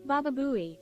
Baba Booey.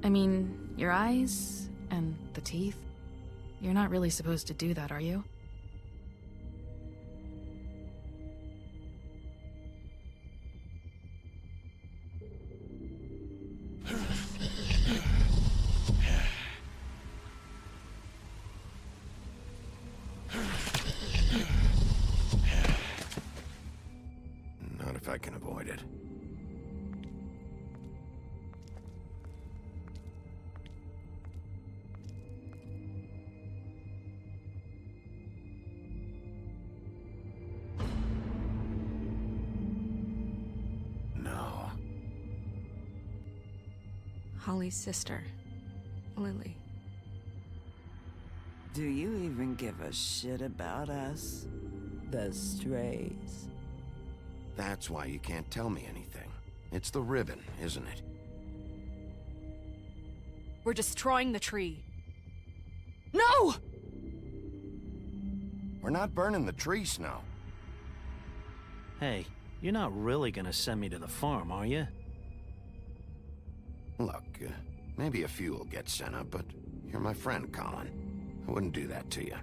I mean, your eyes and the teeth. You're not really supposed to do that, are you? Not if I can avoid it. No. Holly's sister, Lily. Do you even give a shit about us? The strays. That's why you can't tell me anything. It's the ribbon, isn't it? We're destroying the tree. No! We're not burning the tree, Snow. Hey, you're not really gonna send me to the farm, are you? Look, maybe a few will get sent up, but you're my friend, Colin. I wouldn't do that to you.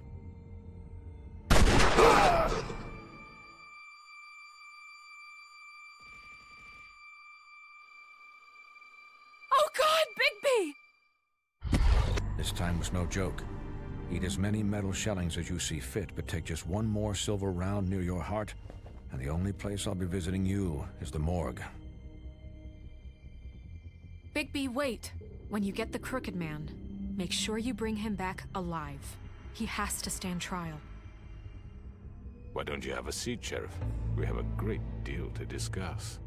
Oh God, Bigby! This time was no joke. Eat as many metal shellings as you see fit, but take just one more silver round near your heart, and the only place I'll be visiting you is the morgue. Bigby, wait! When you get the Crooked Man, make sure you bring him back alive. He has to stand trial. Why don't you have a seat, Sheriff? We have a great deal to discuss.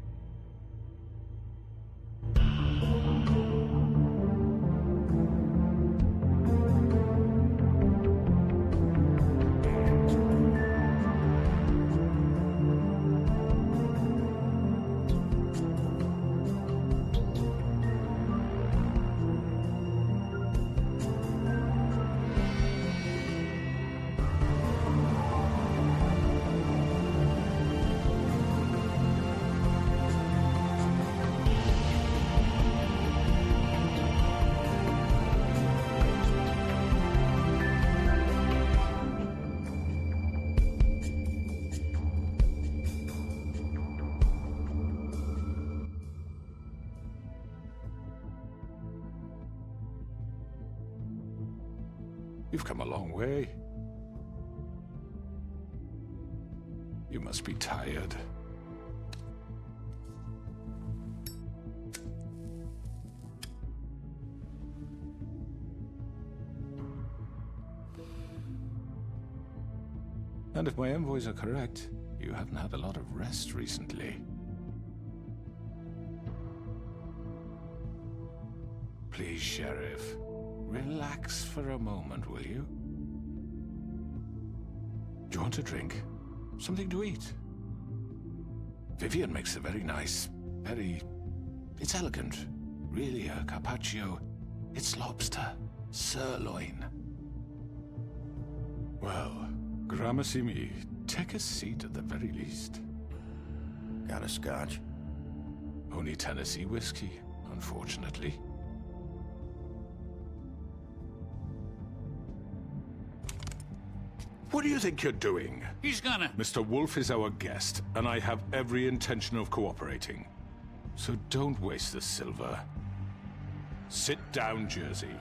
You've come a long way. You must be tired. And if my envoys are correct, you haven't had a lot of rest recently. Please, Sheriff. Relax for a moment, will you? Do you want a drink? Something to eat? Vivian makes a very nice, it's elegant. Really a carpaccio. It's lobster, sirloin. Well, gramercy me. Take a seat at the very least. Got a scotch? Only Tennessee whiskey, unfortunately. What do you think you're doing? He's gonna... Mr. Wolf is our guest, and I have every intention of cooperating. So don't waste the silver. Sit down, Jersey.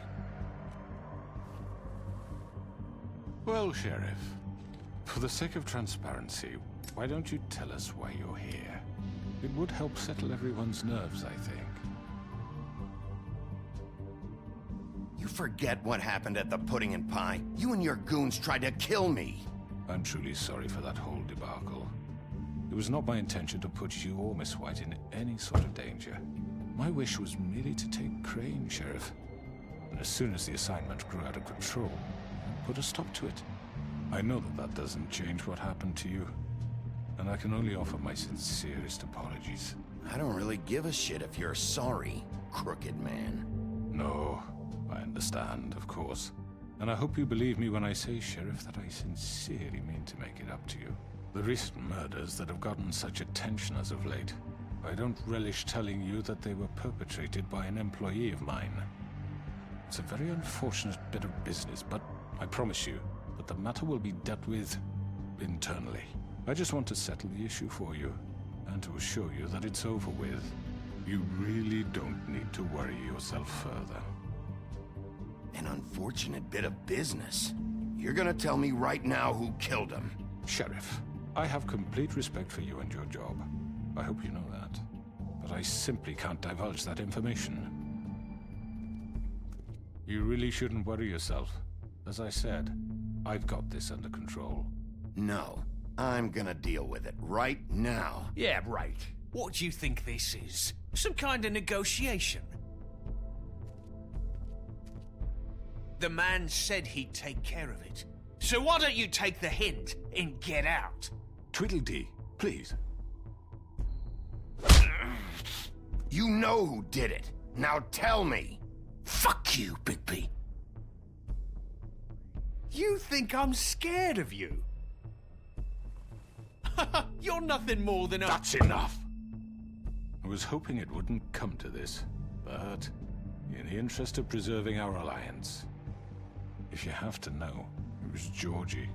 Well, Sheriff, for the sake of transparency, why don't you tell us why you're here? It would help settle everyone's nerves, I think. You forget what happened at the Pudding and Pie. You and your goons tried to kill me. I'm truly sorry for that whole debacle. It was not my intention to put you or Miss White in any sort of danger. My wish was merely to take Crane, Sheriff. And as soon as the assignment grew out of control, I put a stop to it. I know that that doesn't change what happened to you, and I can only offer my sincerest apologies. I don't really give a shit if you're sorry, Crooked Man. No, I understand, of course. And I hope you believe me when I say, Sheriff, that I sincerely mean to make it up to you. The recent murders that have gotten such attention as of late, I don't relish telling you that they were perpetrated by an employee of mine. It's a very unfortunate bit of business, but I promise you that the matter will be dealt with internally. I just want to settle the issue for you, and to assure you that it's over with. You really don't need to worry yourself further. An unfortunate bit of business. You're gonna tell me right now who killed him. Sheriff, I have complete respect for you and your job. I hope you know that. But I simply can't divulge that information. You really shouldn't worry yourself. As I said, I've got this under control. No, I'm gonna deal with it right now. Yeah, right. What do you think this is? Some kind of negotiation? The man said he'd take care of it. So why don't you take the hint and get out? Tweedledee, please. You know who did it. Now tell me. Fuck you, Bigby. You think I'm scared of you? You're nothing more than a... That's enough! I was hoping it wouldn't come to this, but in the interest of preserving our alliance, if you have to know, it was Georgie.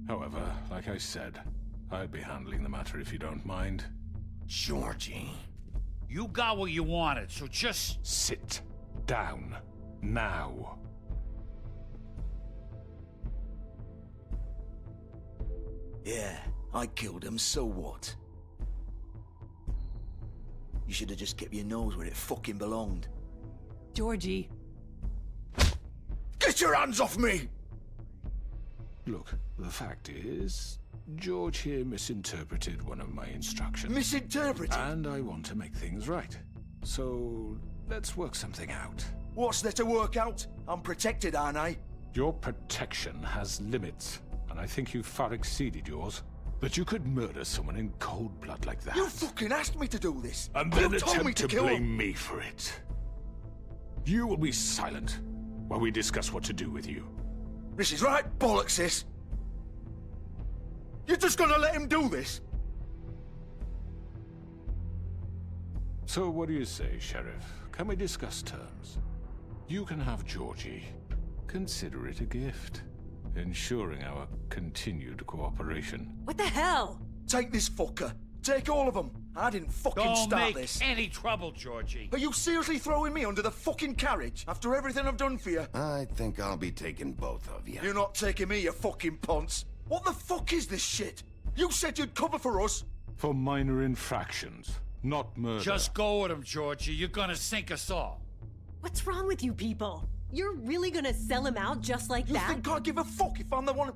However, like I said, I'd be handling the matter if you don't mind. Georgie. You got what you wanted, so just... Sit down. Now. Yeah, I killed him, so what? You should have just kept your nose where it fucking belonged. Georgie. Get your hands off me! Look, the fact is, George here misinterpreted one of my instructions. Misinterpreted? And I want to make things right. So, let's work something out. What's there to work out? I'm protected, aren't I? Your protection has limits, and I think you've far exceeded yours. But you could murder someone in cold blood like that. You fucking asked me to do this! And then you told me attempt to kill blame him. me for it. You will be silent while we discuss what to do with you. This is right bollocks, this! You're just gonna let him do this? So what do you say, Sheriff? Can we discuss terms? You can have Georgie. Consider it a gift, ensuring our continued cooperation. What the hell? Take this fucker. Take all of them. I didn't fucking Don't start make this. any trouble, Georgie. Are you seriously throwing me under the fucking carriage after everything I've done for you? I think I'll be taking both of you. You're not taking me, you fucking ponce. What the fuck is this shit? You said you'd cover for us. For minor infractions, not murder. Just go with him, Georgie. You're gonna sink us all. What's wrong with you people? You're really gonna sell him out just like You that? think I give a fuck if I'm the one?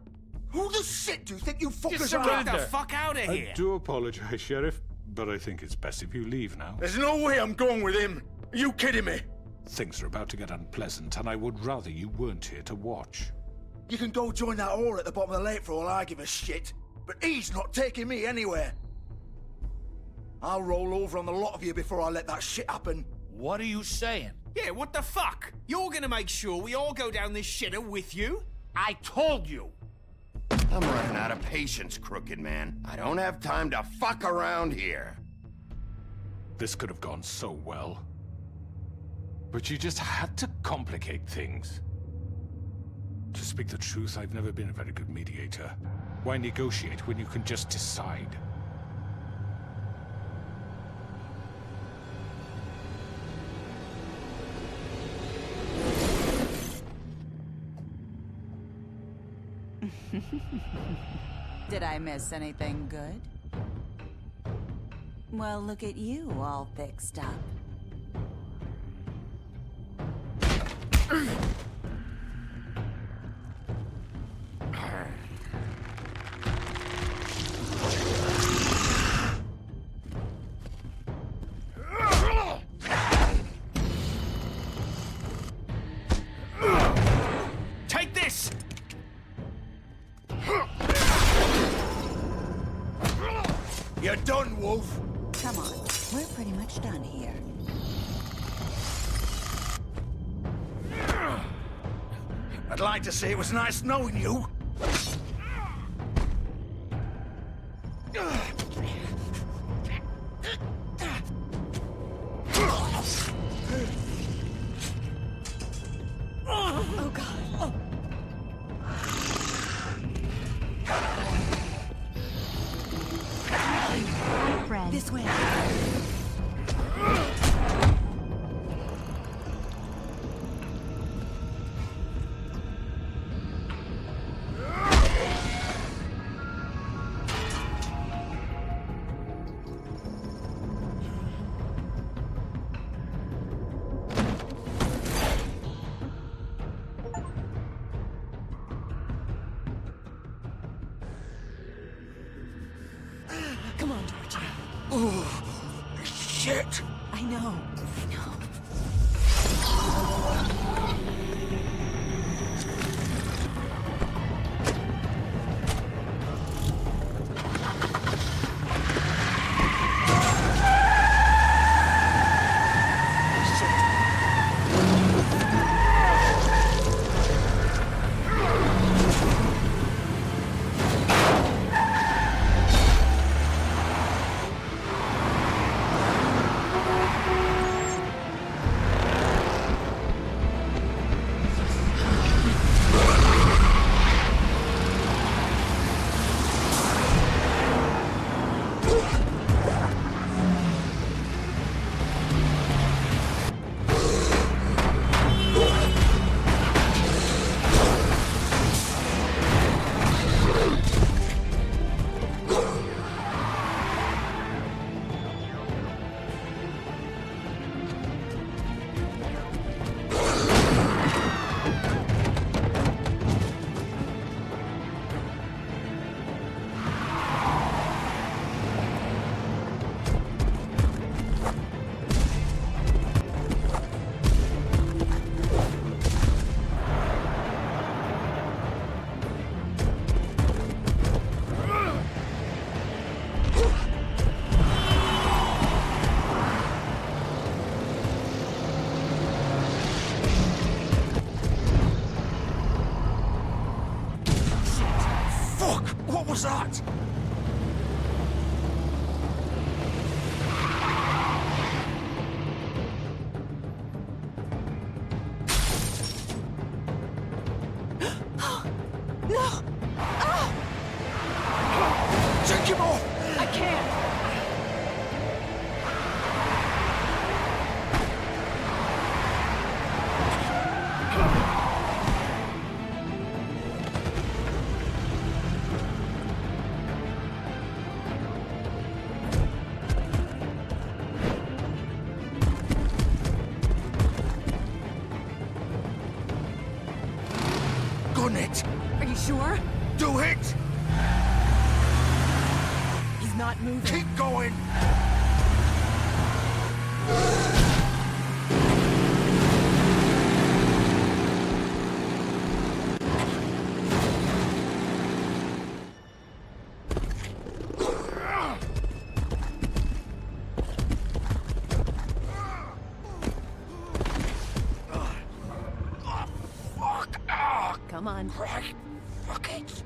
Who the shit do you think you fuckers are? surrender. Get the fuck out of I here! do apologize, Sheriff, but I think it's best if you leave now. There's no way I'm going with him. Are you kidding me? Things are about to get unpleasant, and I would rather you weren't here to watch. You can go join that whore at the bottom of the lake for all I give a shit. But he's not taking me anywhere. I'll roll over on the lot of you before I let that shit happen. What are you saying? Yeah, what the fuck? You're gonna make sure we all go down this shitter with you? I told you. I'm running out of patience, crooked man. I don't have time to fuck around here. This could have gone so well. But you just had to complicate things. To speak the truth, I've never been a very good mediator. Why negotiate when you can just decide? Did I miss anything good? Well, look at you, all fixed up. Take this! You're done, Wolf. Come on, we're pretty much done here. I'd like to say it was nice knowing you. Oh god. This way. Come on, Georgie. was that? No! Ah! Take him off! I can't! Gun it! Are you sure? Do it! He's not moving. Keep going! Come on. Right. Fuck it.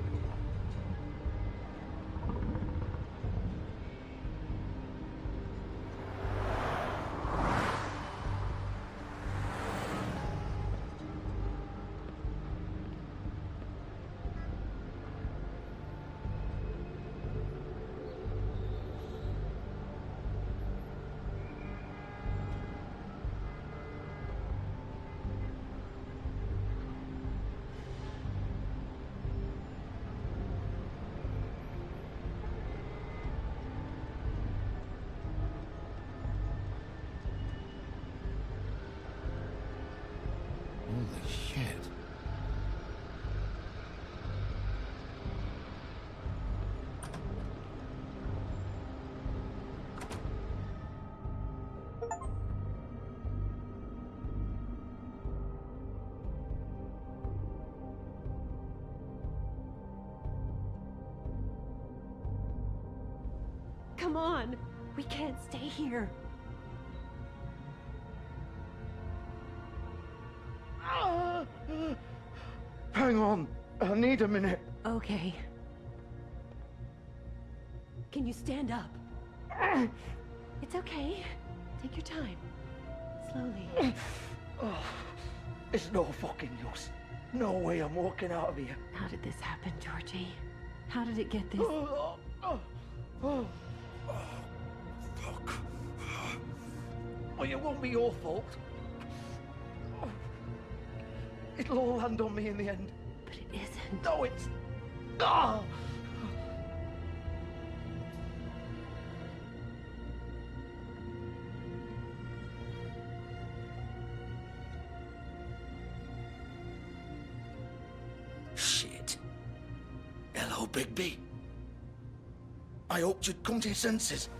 Holy shit. Come on. We can't stay here. Hang on. I need a minute. Okay. Can you stand up? It's okay. Take your time. Slowly. Oh, it's no fucking use. No way I'm walking out of here. How did this happen, Georgie? How did it get this? Fuck. Well, it won't be your fault. It'll all land on me in the end. But it isn't. No, it's... Ah! Shit. Hello, Bigby. I hoped you'd come to your senses.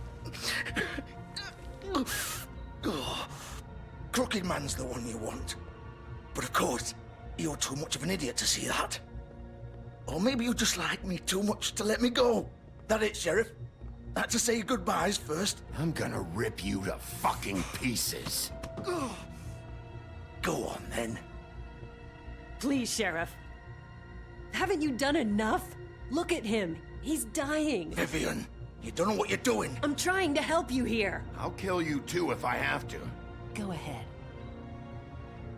Oh, Crooked Man's the one you want. But of course, you're too much of an idiot to see that. Or maybe you just like me too much to let me go. That it, Sheriff? I had to say goodbyes first. I'm gonna rip you to fucking pieces. Go on, then. Please, Sheriff. Haven't you done enough? Look at him. He's dying. Vivian, you don't know what you're doing. I'm trying to help you here. I'll kill you too if I have to. Go ahead.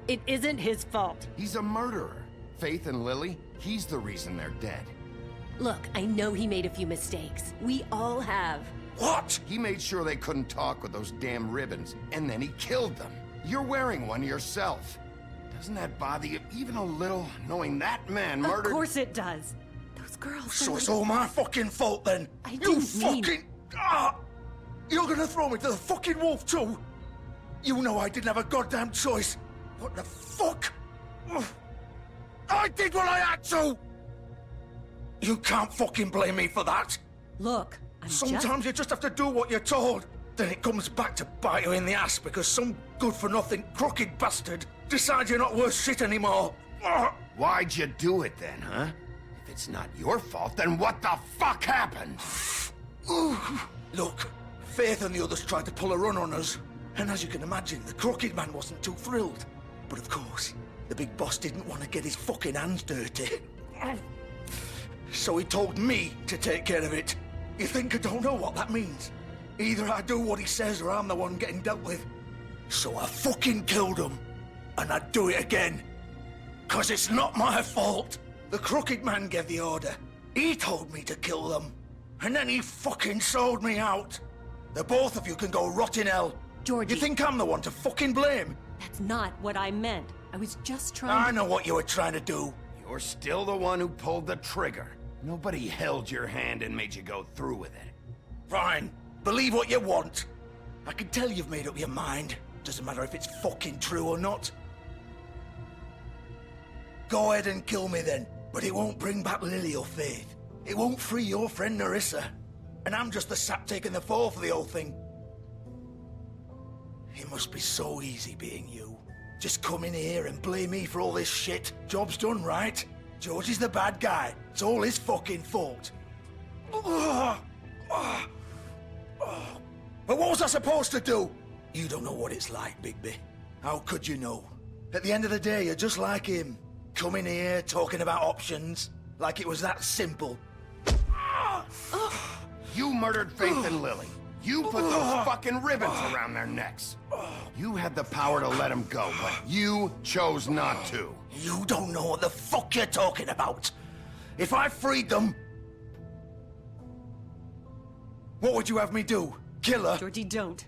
It isn't his fault. He's a murderer. Faith and Lily, he's the reason they're dead. Look, I know he made a few mistakes. We all have. What? He made sure they couldn't talk with those damn ribbons, and then he killed them. You're wearing one yourself. Doesn't that bother you even a little, knowing that man murdered... Of course it does. Those girls... So it's all my fucking fault, then? I You didn't mean... fucking... Ah! You're gonna throw me to the fucking wolf, too? You know I didn't have a goddamn choice. What the fuck? I did what I had to! You can't fucking blame me for that. Look, Sometimes you just have to do what you're told. Then it comes back to bite you in the ass because some good-for-nothing crooked bastard decides you're not worth shit anymore. Why'd you do it then, huh? If it's not your fault, then what the fuck happened? Look, Faith and the others tried to pull a run on us. And as you can imagine, the Crooked Man wasn't too thrilled. But of course, the big boss didn't want to get his fucking hands dirty. So he told me to take care of it. You think I don't know what that means? Either I do what he says or I'm the one getting dealt with. So I fucking killed him. And I'd do it again. 'Cause it's not my fault. The crooked man gave the order. He told me to kill them. And then he fucking sold me out. The both of you can go rot in hell. Georgie. You think I'm the one to fucking blame? That's not what I meant. I was just trying I to... know what you were trying to do. You're still the one who pulled the trigger. Nobody held your hand and made you go through with it. Fine. Believe what you want. I can tell you've made up your mind. Doesn't matter if it's fucking true or not. Go ahead and kill me then. But it won't bring back Lily or Faith. It won't free your friend Narissa. And I'm just the sap taking the fall for the whole thing. It must be so easy being you. Just come in here and blame me for all this shit. Job's done, right? George is the bad guy. It's all his fucking fault. But what was I supposed to do? You don't know what it's like, Bigby. How could you know? At the end of the day, you're just like him. Coming here, talking about options. Like it was that simple. You murdered Faith and Lily. You put those fucking ribbons around their necks. You had the power to let them go, but you chose not to. You don't know what the fuck you're talking about. If I freed them... What would you have me do? Kill her? Georgie, don't.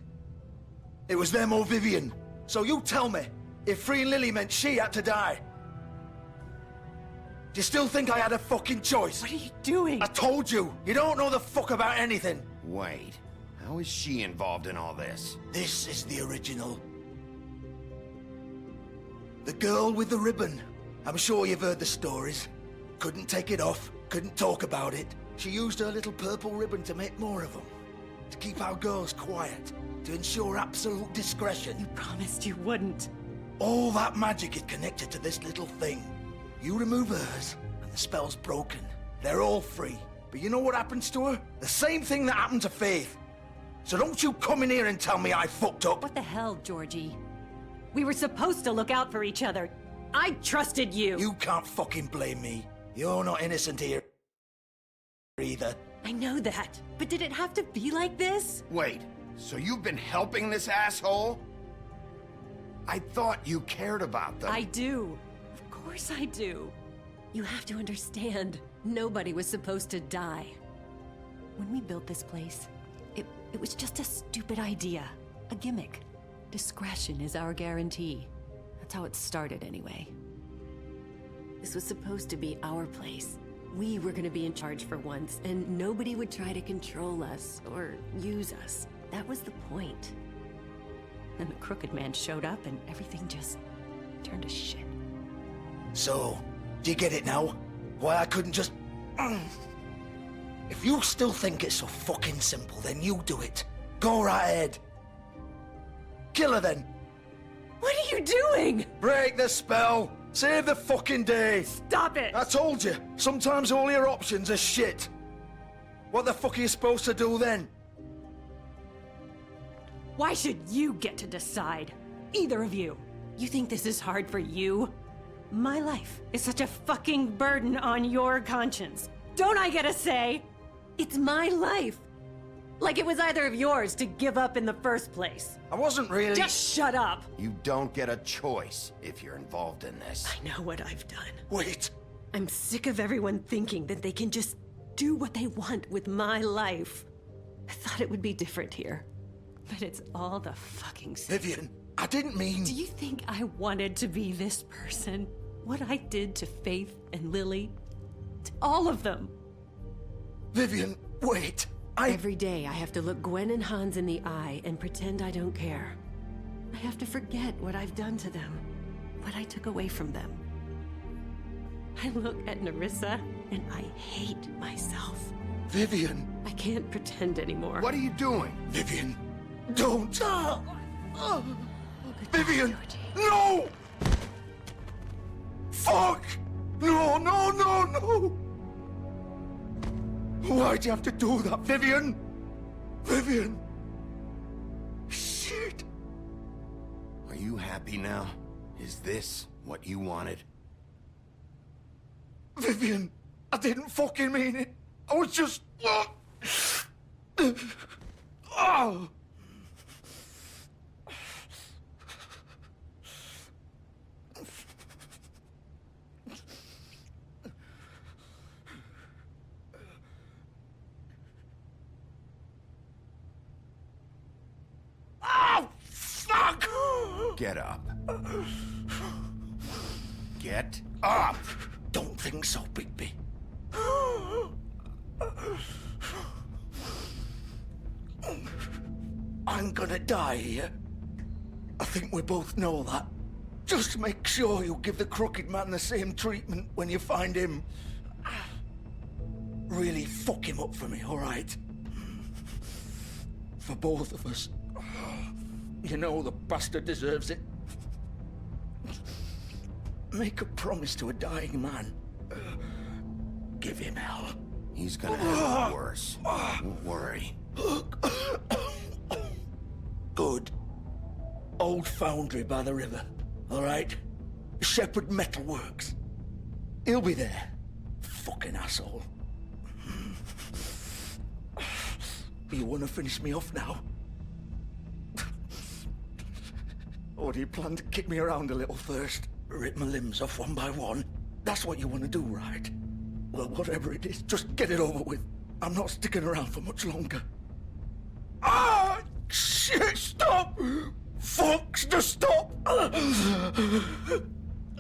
It was them or Vivian. So you tell me, if freeing Lily meant she had to die. Do you still think I had a fucking choice? What are you doing? I told you, you don't know the fuck about anything. Wait, how is she involved in all this? This is the original. The girl with the ribbon. I'm sure you've heard the stories. Couldn't take it off, couldn't talk about it. She used her little purple ribbon to make more of them. To keep our girls quiet. To ensure absolute discretion. You promised you wouldn't. All that magic is connected to this little thing. You remove hers, and the spell's broken. They're all free. But you know what happens to her? The same thing that happened to Faith. So don't you come in here and tell me I fucked up. What the hell, Georgie? We were supposed to look out for each other. I trusted you. You can't fucking blame me. You're not innocent here either. I know that, but did it have to be like this? Wait, so you've been helping this asshole? I thought you cared about them. I do. Of course I do. You have to understand, nobody was supposed to die. When we built this place, it was just a stupid idea. A gimmick. Discretion is our guarantee. That's how it started anyway. This was supposed to be our place. We were gonna be in charge for once, and nobody would try to control us or use us. That was the point. Then the crooked man showed up and everything just turned to shit. So, do you get it now? Why I couldn't just... If you still think it's so fucking simple, then you do it. Go right ahead. Kill her then. What are you doing? Break the spell. Save the fucking day. Stop it! I told you, sometimes all your options are shit. What the fuck are you supposed to do then? Why should you get to decide? Either of you. You think this is hard for you? My life is such a fucking burden on your conscience. Don't I get a say? It's my life. Like it was either of yours to give up in the first place. I wasn't really... Just shut up! You don't get a choice if you're involved in this. I know what I've done. Wait. I'm sick of everyone thinking that they can just do what they want with my life. I thought it would be different here. But it's all the fucking same. Vivian, I didn't mean... Do you think I wanted to be this person? What I did to Faith and Lily? To all of them? Vivian, wait. Every day I have to look Gwen and Hans in the eye and pretend I don't care. I have to forget what I've done to them. What I took away from them. I look at Narissa and I hate myself. Vivian. I can't pretend anymore. What are you doing? Vivian, don't. Vivian, no! Fuck! No, no, no, no! Why'd you have to do that, Vivian? Vivian! Shit! Are you happy now? Is this what you wanted? Vivian, I didn't fucking mean it. I was just... Oh! Oh, fuck! Get up. Get up! Don't think so, Bigby. I'm gonna die here. I think we both know that. Just make sure you give the crooked man the same treatment when you find him. Really fuck him up for me, all right? For both of us. You know the bastard deserves it. Make a promise to a dying man. Give him hell. He's gonna have it worse. Don't worry. Good. Old foundry by the river, all right? Shepherd Metalworks. He'll be there. Fucking asshole. You wanna finish me off now? Or do you plan to kick me around a little first? Rip my limbs off one by one? That's what you want to do, right? Well, whatever it is, just get it over with. I'm not sticking around for much longer. Ah! Shit, stop! Fucks to stop!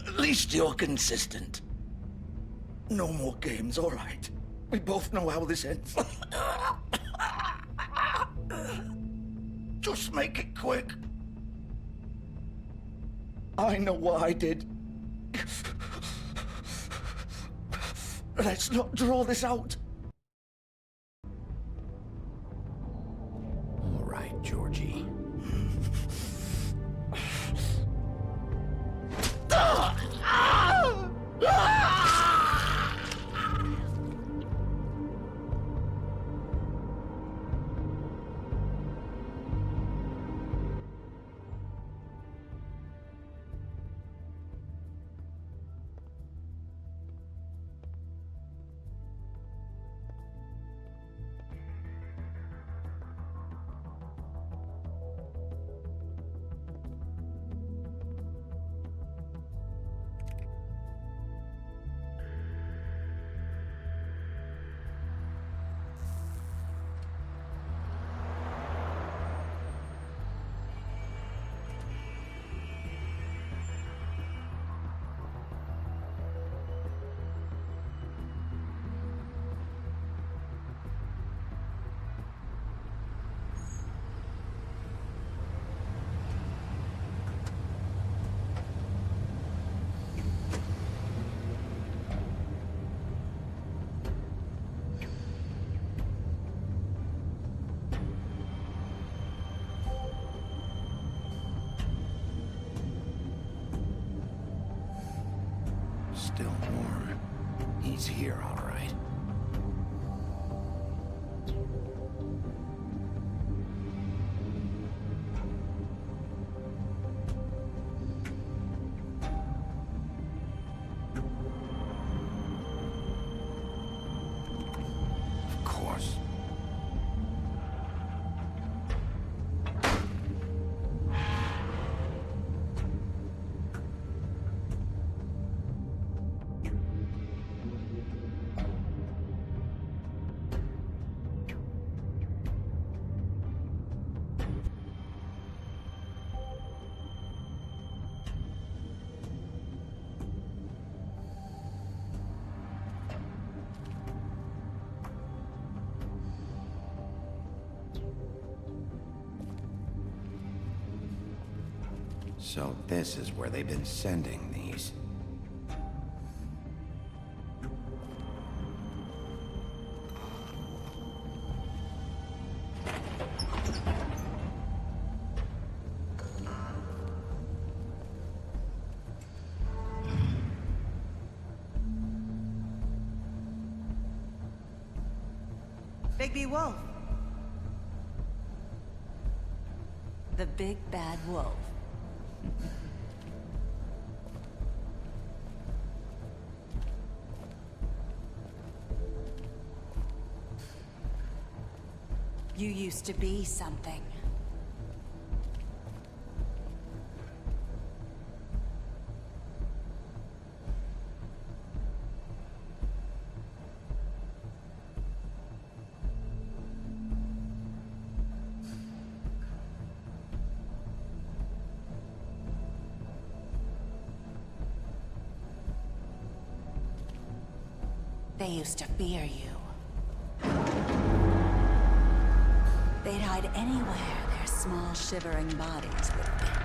At least you're consistent. No more games, all right? We both know how this ends. Just make it quick. I know what I did. Let's not draw this out. All right, Georgie. Still warm. He's here, all right. Of course. So this is where they've been sending these. Bigby Wolf. The big bad wolf. You used to be something. They used to fear you. They'd hide anywhere their small, shivering bodies would fit.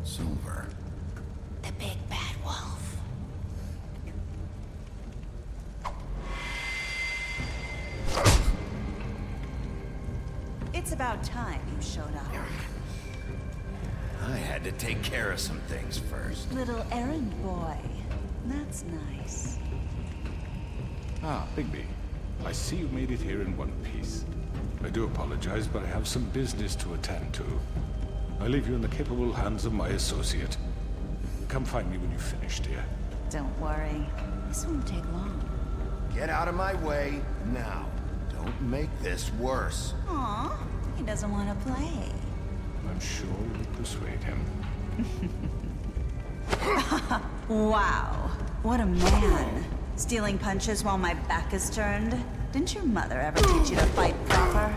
Silver. The big bad wolf. It's about time you showed up. I had to take care of some things first. Little errand boy. That's nice. Ah, Bigby. I see you made it here in one piece. I do apologize, but I have some business to attend to. I leave you in the capable hands of my associate. Come find me when you've finished, dear. Don't worry. This won't take long. Get out of my way now. Don't make this worse. Aw, he doesn't want to play. I'm sure you'll persuade him. Wow, what a man. Stealing punches while my back is turned? Didn't your mother ever teach you to fight proper?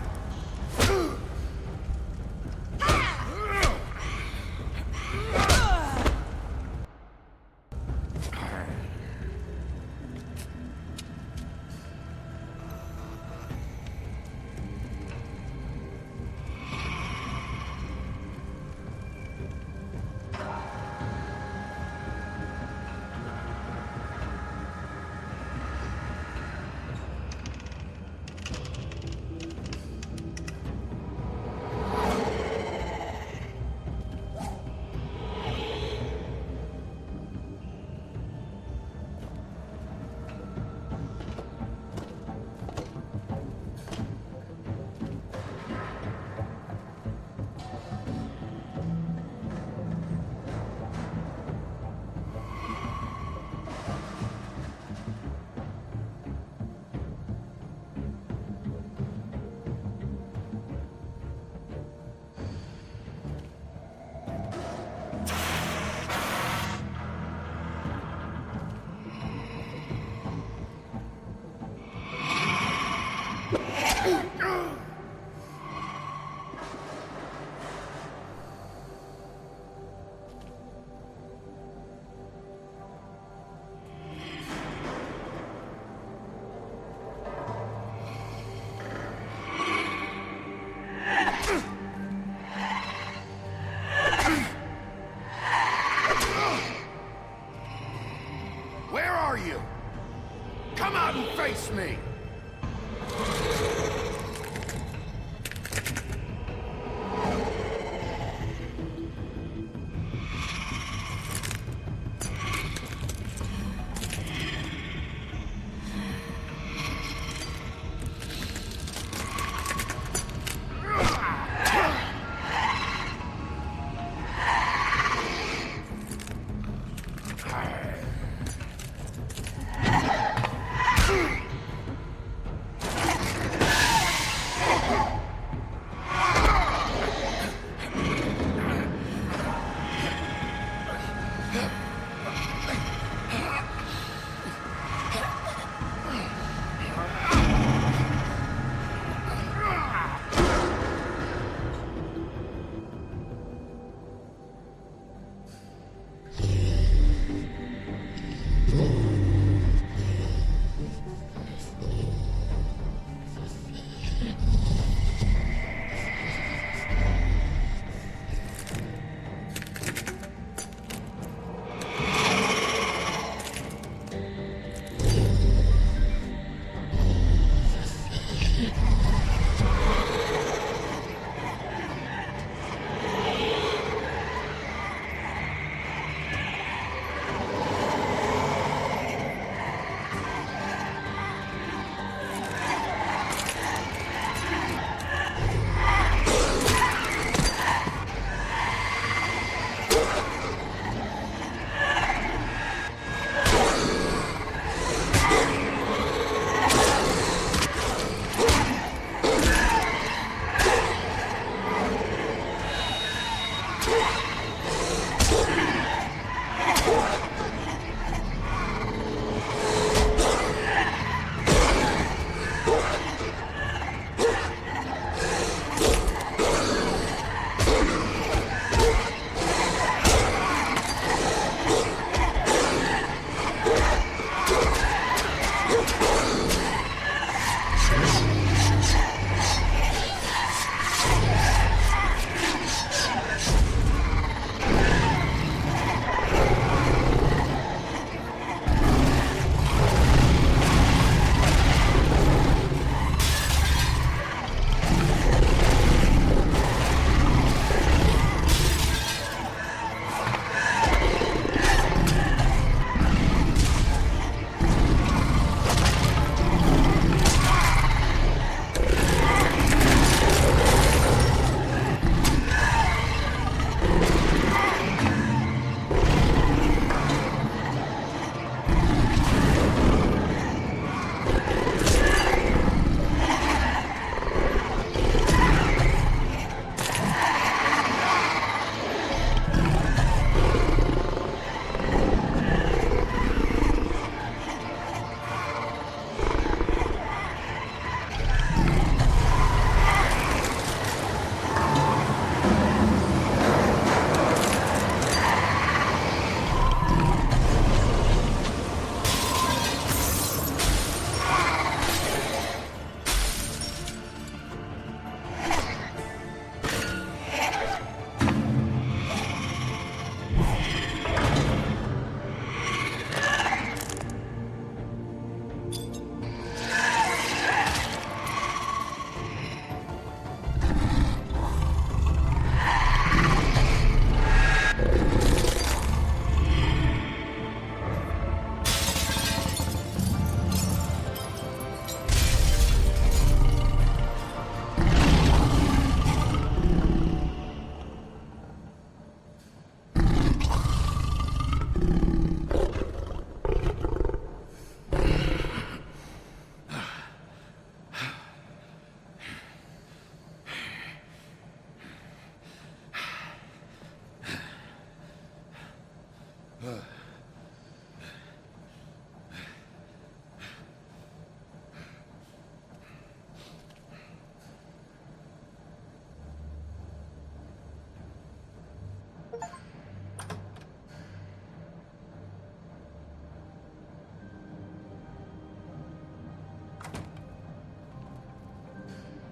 Where are you? Come out and face me!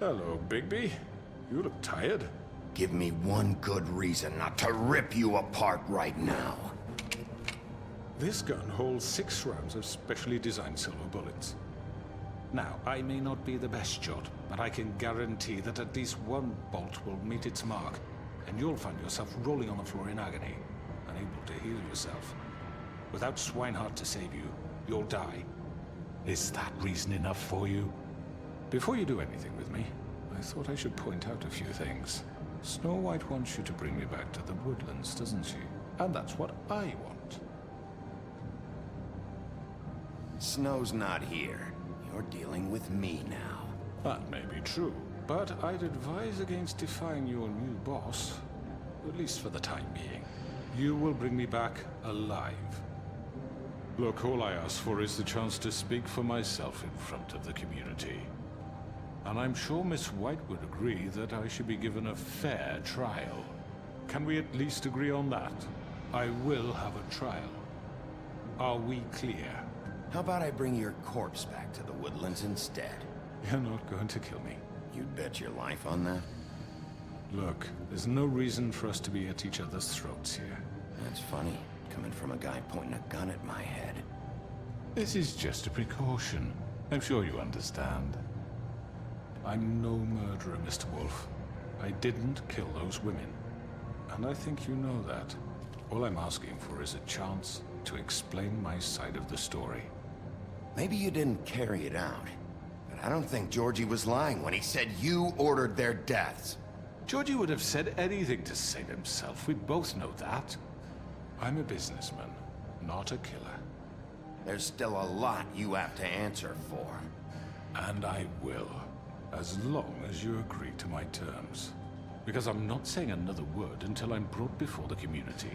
Hello, Bigby. You look tired. Give me one good reason not to rip you apart right now. This gun holds 6 rounds of specially designed silver bullets. Now, I may not be the best shot, but I can guarantee that at least one bolt will meet its mark, and you'll find yourself rolling on the floor in agony, unable to heal yourself. Without Swinehart to save you, you'll die. Is that reason enough for you? Before you do anything with me, I thought I should point out a few things. Snow White wants you to bring me back to the woodlands, doesn't she? And that's what I want. Snow's not here. You're dealing with me now. That may be true, but I'd advise against defying your new boss, at least for the time being. You will bring me back alive. Look, all I ask for is the chance to speak for myself in front of the community. And I'm sure Miss White would agree that I should be given a fair trial. Can we at least agree on that? I will have a trial. Are we clear? How about I bring your corpse back to the woodlands instead? You're not going to kill me. You'd bet your life on that? Look, there's no reason for us to be at each other's throats here. That's funny, coming from a guy pointing a gun at my head. This is just a precaution. I'm sure you understand. I'm no murderer, Mr. Wolf. I didn't kill those women. And I think you know that. All I'm asking for is a chance to explain my side of the story. Maybe you didn't carry it out, but I don't think Georgie was lying when he said you ordered their deaths. Georgie would have said anything to save himself. We both know that. I'm a businessman, not a killer. There's still a lot you have to answer for. And I will, as long as you agree to my terms. Because I'm not saying another word until I'm brought before the community.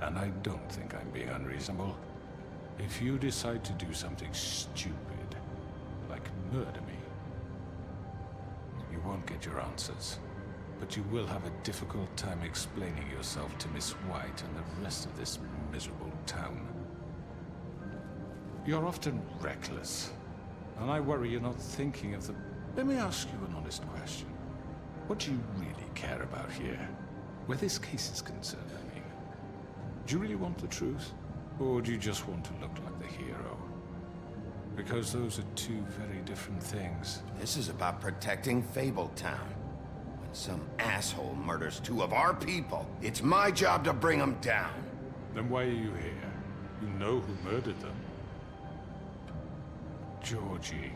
And I don't think I'm being unreasonable. If you decide to do something stupid, like murder me, you won't get your answers. But you will have a difficult time explaining yourself to Miss White and the rest of this miserable town. You're often reckless, and I worry you're not thinking of the... Let me ask you an honest question. What do you really care about here? Where this case is concerned, I mean. Do you really want the truth? Or do you just want to look like the hero? Because those are two very different things. This is about protecting Fabletown. When some asshole murders 2 of our people, it's my job to bring them down. Then why are you here? You know who murdered them. Georgie.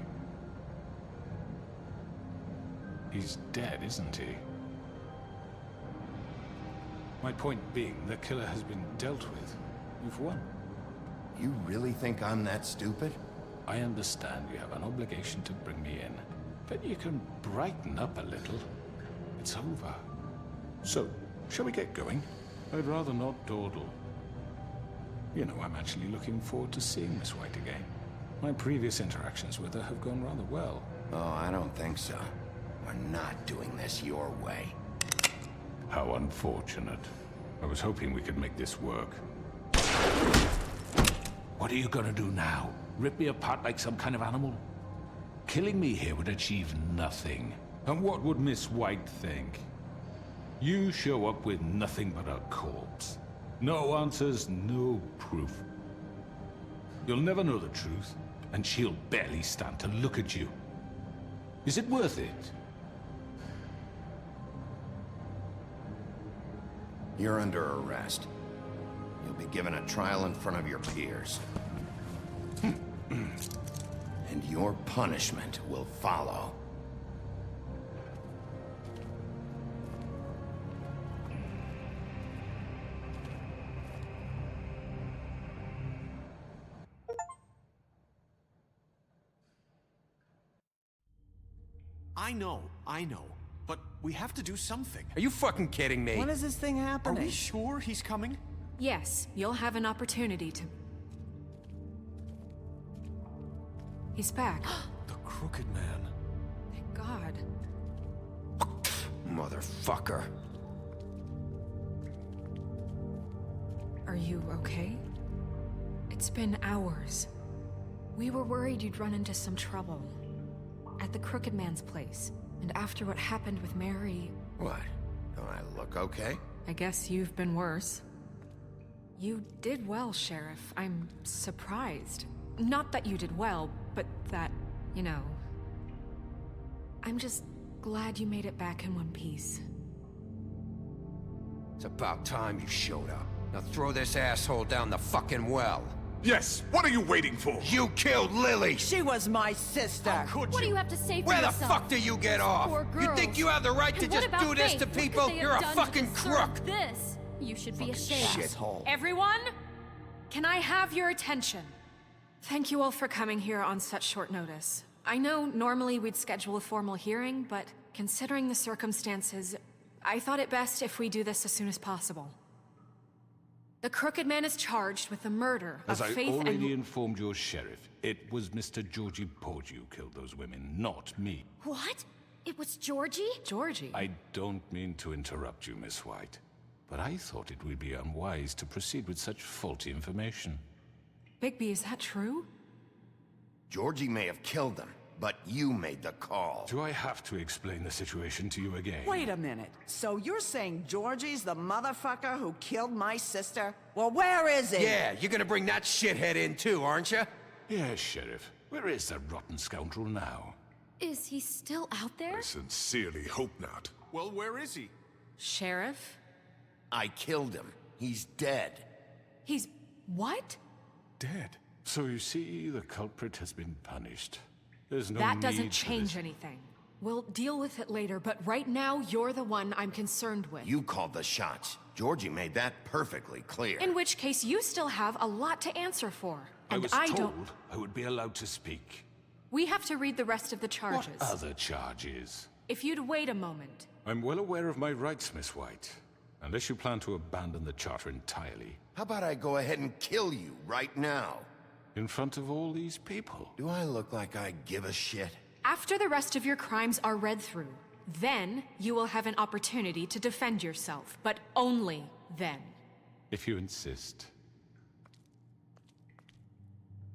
He's dead, isn't he? My point being, the killer has been dealt with. You've won. You really think I'm that stupid? I understand you have an obligation to bring me in, but you can brighten up a little. It's over. So, shall we get going? I'd rather not dawdle. You know, I'm actually looking forward to seeing Miss White again. My previous interactions with her have gone rather well. Oh, I don't think so. We're not doing this your way. How unfortunate. I was hoping we could make this work. What are you gonna do now? Rip me apart like some kind of animal? Killing me here would achieve nothing. And what would Miss White think? You show up with nothing but a corpse. No answers, no proof. You'll never know the truth, and she'll barely stand to look at you. Is it worth it? You're under arrest. You'll be given a trial in front of your peers. And your punishment will follow. I know. But we have to do something. Are you fucking kidding me? When is this thing Are happening? we sure he's coming? Yes, you'll have an opportunity to... He's back. The Crooked Man. Thank God. Motherfucker. Are you okay? It's been hours. We were worried you'd run into some trouble. at the Crooked Man's place. And after what happened with Mary... What? Don't I look okay? I guess you've been worse. You did well, Sheriff. I'm surprised. Not that you did well, but that, you know... I'm just glad you made it back in one piece. It's about time you showed up. Now throw this asshole down the fucking well. Yes, what are you waiting for? You killed Lily! She was my sister. What do you have to say for Where the yourself? fuck do you get off? Poor You girls. think you have the right to And what just about do this Faith? to What could people? they have You're a done to fucking deserve crook! This? You should be ashamed. Shithole. Everyone, can I have your attention? Thank you all for coming here on such short notice. I know normally we'd schedule a formal hearing, but considering the circumstances, I thought it best if we do this as soon as possible. The Crooked Man is charged with the murder As of I Faith already informed your sheriff, it was Mr. Georgie Porgy who killed those women, not me. What? It was Georgie? Georgie? I don't mean to interrupt you, Miss White, but I thought it would be unwise to proceed with such faulty information. Bigby, is that true? Georgie may have killed them, but you made the call. Do I have to explain the situation to you again? Wait a minute. So you're saying Georgie's the motherfucker who killed my sister? Well, where is he? Yeah, you're gonna bring that shithead in too, aren't you? Yes, Sheriff. Where is that rotten scoundrel now? Is he still out there? I sincerely hope not. Well, where is he? Sheriff? I killed him. He's dead. He's... what? Dead. So you see, the culprit has been punished. There's no That doesn't need for change this. anything. We'll deal with it later, but right now, you're the one I'm concerned with. You called the shots. Georgie made that perfectly clear. In which case, you still have a lot to answer for. I And was I told don't... I would be allowed to speak. We have to read the rest of the charges. What other charges? If you'd wait a moment. I'm well aware of my rights, Miss White. Unless you plan to abandon the charter entirely. How about I go ahead and kill you right now? In front of all these people? Do I look like I give a shit? After the rest of your crimes are read through, then you will have an opportunity to defend yourself, but only then. If you insist.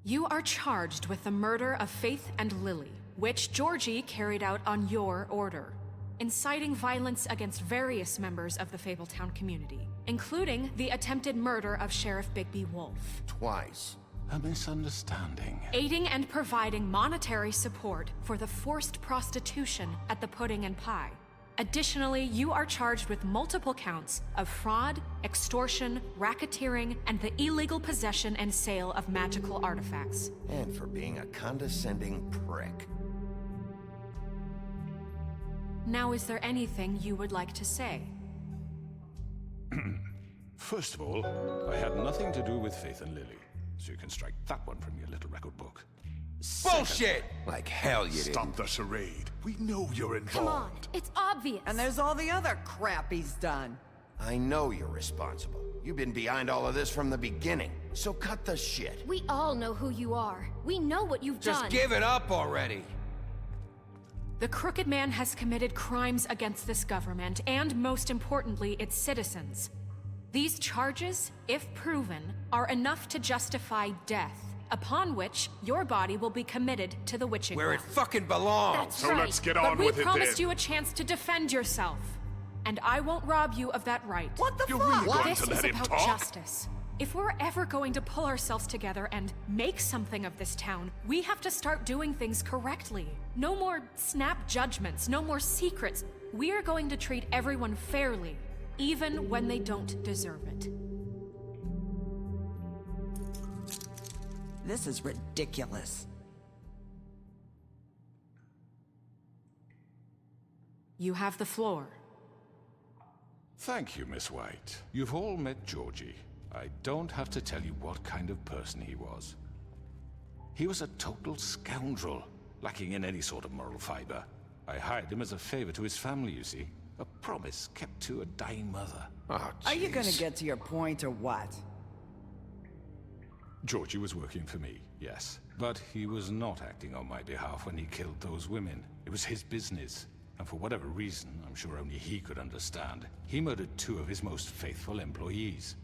You are charged with the murder of Faith and Lily, which Georgie carried out on your order, inciting violence against various members of the Fabletown community, including the attempted murder of Sheriff Bigby Wolf. Twice. A misunderstanding. Aiding and providing monetary support for the forced prostitution at the Pudding and Pie. Additionally, you are charged with multiple counts of fraud, extortion, racketeering, and the illegal possession and sale of magical artifacts. And for being a condescending prick. Now, is there anything you would like to say? First of all, I had nothing to do with Faith and Lily. So you can strike that one from your little record book. Bullshit! Like hell you didn't. Stop the charade. We know you're involved. Come on, it's obvious. And there's all the other crap he's done. I know you're responsible. You've been behind all of this from the beginning. So cut the shit. We all know who you are. We know what you've Just done. give it up already. The Crooked Man has committed crimes against this government, and most importantly, its citizens. These charges, if proven, are enough to justify death, upon which your body will be committed to the witching Where it well. fucking belongs. That's So right. let's get But on we with it promised then. you a chance to defend yourself, and I won't rob you of that right. What the You're fuck? really going This to is let him about talk? justice. If we're ever going to pull ourselves together and make something of this town, we have to start doing things correctly. No more snap judgments, no more secrets. We are going to treat everyone fairly, even when they don't deserve it. This is ridiculous. You have the floor. Thank you, Miss White. You've all met Georgie. I don't have to tell you what kind of person he was. He was a total scoundrel, lacking in any sort of moral fiber. I hired him as a favor to his family, you see. A promise kept to a dying mother. Oh, Are you gonna jeez. get to your point or what? Georgie was working for me, yes. But he was not acting on my behalf when he killed those women. It was his business. And for whatever reason, I'm sure only he could understand, he murdered 2 of his most faithful employees.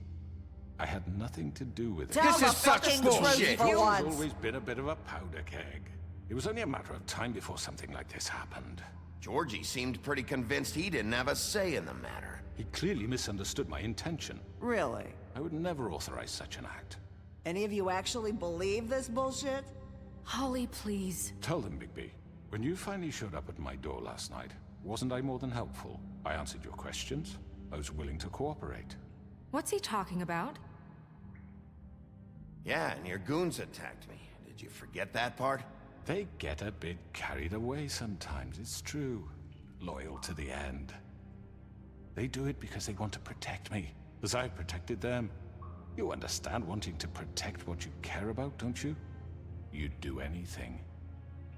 I had nothing to do with it. Tell This the is such fucking bullshit. truth for He's once. always been a bit of a powder keg. It was only a matter of time before something like this happened. Georgie seemed pretty convinced he didn't have a say in the matter. He clearly misunderstood my intention. Really? I would never authorize such an act. Any of you actually believe this bullshit? Holly, please. Tell them, Bigby. When you finally showed up at my door last night, wasn't I more than helpful? I answered your questions. I was willing to cooperate. What's he talking about? Yeah, and your goons attacked me. Did you forget that part? They get a bit carried away sometimes, it's true. Loyal to the end. They do it because they want to protect me, as I've protected them. You understand wanting to protect what you care about, don't you? You'd do anything.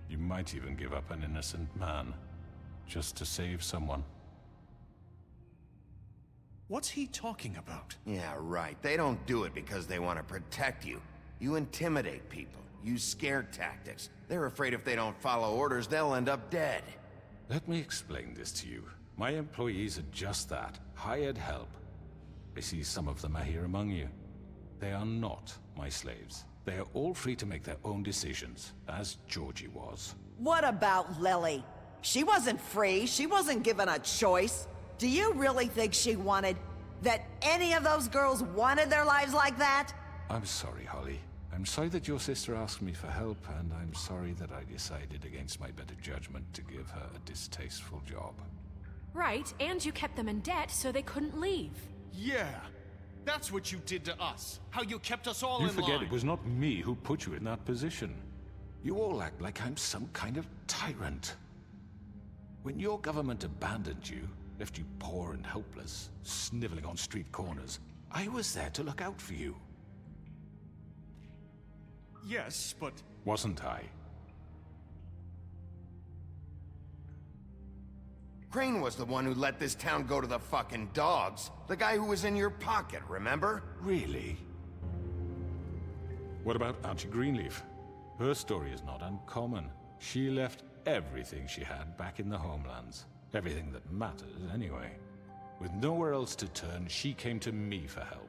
You might even give up an innocent man, just to save someone. What's he talking about? Yeah, right. They don't do it because they want to protect you. You intimidate people, use scare tactics. They're afraid if they don't follow orders, they'll end up dead. Let me explain this to you. My employees are just that, hired help. I see some of them are here among you. They are not my slaves. They are all free to make their own decisions, as Georgie was. What about Lily? She wasn't free. She wasn't given a choice. Do you really think she wanted... that any of those girls wanted their lives like that? I'm sorry, Holly. I'm sorry that your sister asked me for help, and I'm sorry that I decided against my better judgment to give her a distasteful job. Right, and you kept them in debt so they couldn't leave. Yeah, that's what you did to us. How you kept us all in line. You forget it was not me who put you in that position. You all act like I'm some kind of tyrant. When your government abandoned you, left you poor and helpless, sniveling on street corners, I was there to look out for you. Yes, but... Wasn't I? Crane was the one who let this town go to the fucking dogs. The guy who was in your pocket, remember? Really? What about Auntie Greenleaf? Her story is not uncommon. She left everything she had back in the homelands. Everything that matters, anyway. With nowhere else to turn, she came to me for help.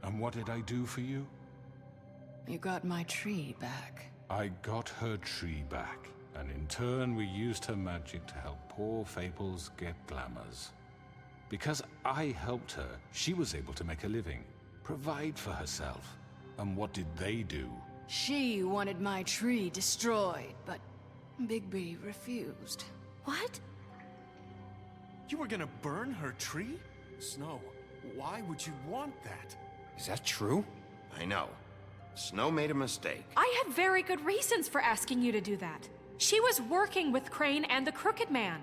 And what did I do for you? You got my tree back. I got her tree back, and in turn we used her magic to help poor Fables get glamours. Because I helped her, she was able to make a living, provide for herself. And what did they do? She wanted my tree destroyed, but Bigby refused. What? You were gonna burn her tree? Snow, why would you want that? Is that true? I know. Snow made a mistake. I had very good reasons for asking you to do that. She was working with Crane and the Crooked Man.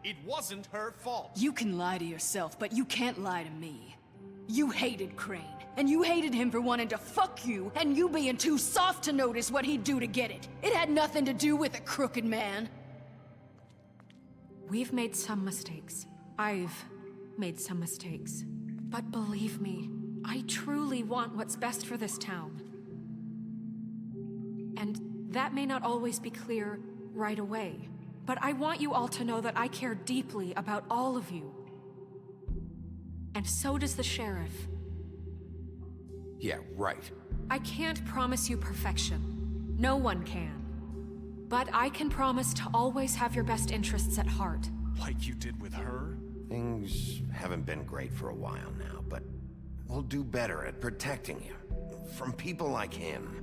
It wasn't her fault. You can lie to yourself, but you can't lie to me. You hated Crane, and you hated him for wanting to fuck you, and you being too soft to notice what he'd do to get it. It had nothing to do with the Crooked Man. We've made some mistakes. I've made some mistakes. But believe me, I truly want what's best for this town. And that may not always be clear right away, but I want you all to know that I care deeply about all of you. And so does the sheriff. Yeah, right. I can't promise you perfection. No one can. But I can promise to always have your best interests at heart. Like you did with her? Things haven't been great for a while now, but we'll do better at protecting you. From people like him.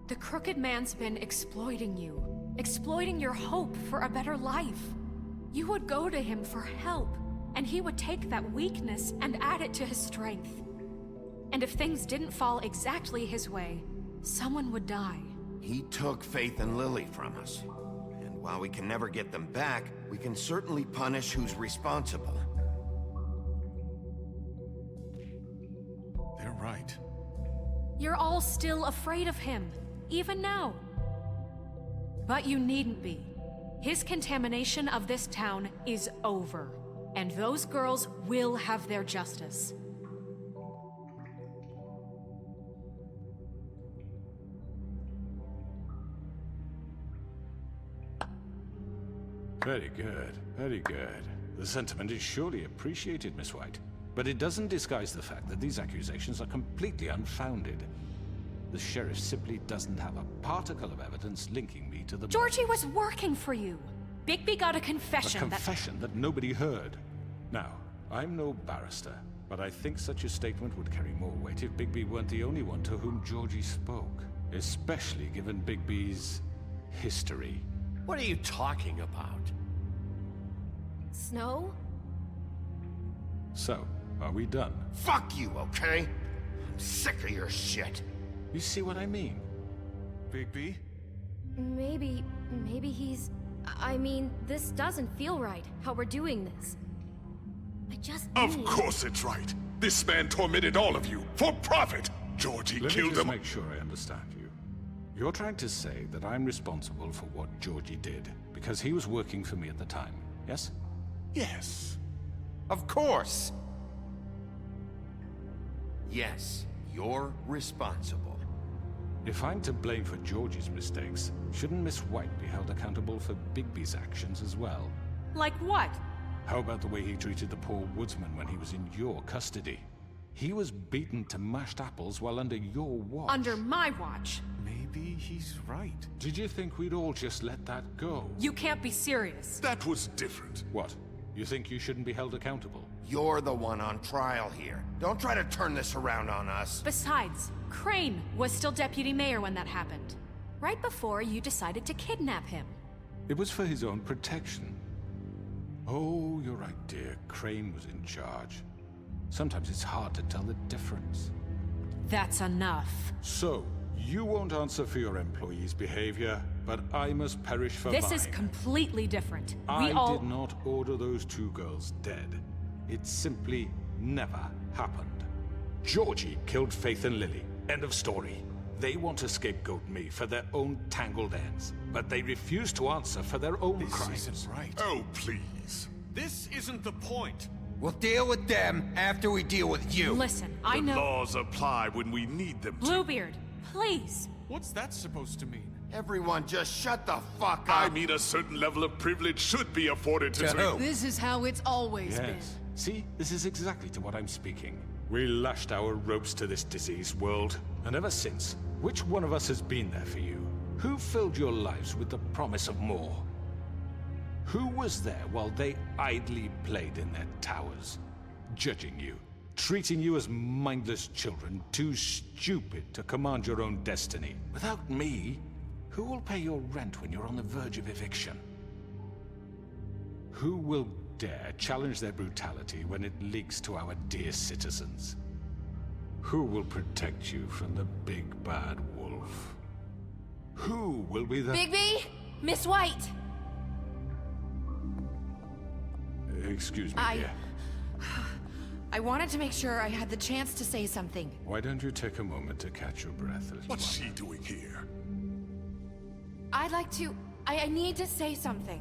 The Crooked Man's been exploiting you. Exploiting your hope for a better life. You would go to him for help, and he would take that weakness and add it to his strength. And if things didn't fall exactly his way, someone would die. He took Faith and Lily from us. And while we can never get them back, we can certainly punish who's responsible. They're right. You're all still afraid of him, even now. But you needn't be. His contamination of this town is over, and those girls will have their justice. Very good, very good. The sentiment is surely appreciated, Miss White. But it doesn't disguise the fact that these accusations are completely unfounded. The sheriff simply doesn't have a particle of evidence linking me to the... Georgie was working for you. Bigby got a confession A confession that nobody heard. Now, I'm no barrister, but I think such a statement would carry more weight if Bigby weren't the only one to whom Georgie spoke. Especially given Bigby's history. What are you talking about? Snow? So, are we done? Fuck you, okay? I'm sick of your shit. You see what I mean? Bigby? Maybe he's... I mean, this doesn't feel right, how we're doing this. I just Of course it's right. This man tormented all of you, for profit! Georgie Let killed me just them. make sure I understand you. You're trying to say that I'm responsible for what Georgie did, because he was working for me at the time, yes? Yes. Of course. Yes, you're responsible. If I'm to blame for Georgie's mistakes, shouldn't Miss White be held accountable for Bigby's actions as well? Like what? How about the way he treated the poor woodsman when he was in your custody? He was beaten to mashed apples while under your watch. Under my watch. Maybe he's right. Did you think we'd all just let that go? You can't be serious. That was different. What? You think you shouldn't be held accountable? You're the one on trial here. Don't try to turn this around on us. Besides, Crane was still deputy mayor when that happened. Right before you decided to kidnap him. It was for his own protection. Oh, you're right, dear. Crane was in charge. Sometimes it's hard to tell the difference. That's enough. So, you won't answer for your employees' behavior, but I must perish for This mine. is completely different. I did not order those two girls dead. It simply never happened. Georgie killed Faith and Lily. End of story. They want to scapegoat me for their own tangled ends, but they refuse to answer for their own crimes. This isn't right. Oh, please. This isn't the point. We'll deal with them after we deal with you. Listen, I The know... laws apply when we need them to. Bluebeard, please. What's that supposed to mean? Everyone just shut the fuck up. I mean, a certain level of privilege should be afforded to... who? This is how it's always been. Yes. See, this is exactly to what I'm speaking. We lashed our ropes to this diseased world, and ever since, which one of us has been there for you? Who filled your lives with the promise of more? Who was there while they idly played in their towers, judging you, treating you as mindless children, too stupid to command your own destiny? Without me, who will pay your rent when you're on the verge of eviction? Who will dare challenge their brutality when it leaks to our dear citizens? Who will protect you from the big bad wolf? Who will be the... Bigby! Miss White! Excuse me, dear. I wanted to make sure I had the chance to say something. Why don't you take a moment to catch your breath a little What's while? she doing here? I'd like to... I need to say something.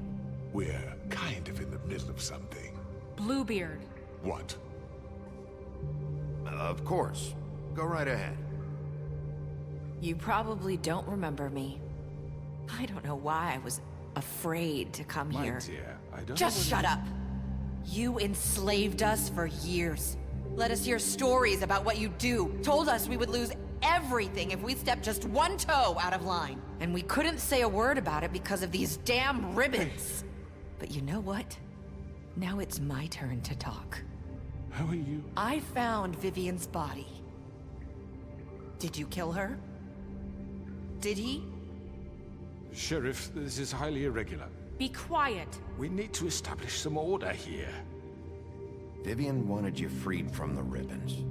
We're kind of in the middle of something. Bluebeard. What? Of course. Go right ahead. You probably don't remember me. I don't know why I was afraid to come My here. dear, I don't Just know what shut up! You enslaved us for years. Let us hear stories about what you do. Told us we would lose everything if we stepped just one toe out of line. And we couldn't say a word about it because of these damn ribbons. But you know what? Now it's my turn to talk. How are you? I found Vivian's body. Did you kill her? Did he? Sheriff, this is highly irregular. Be quiet. We need to establish some order here. Vivian wanted you freed from the ribbons.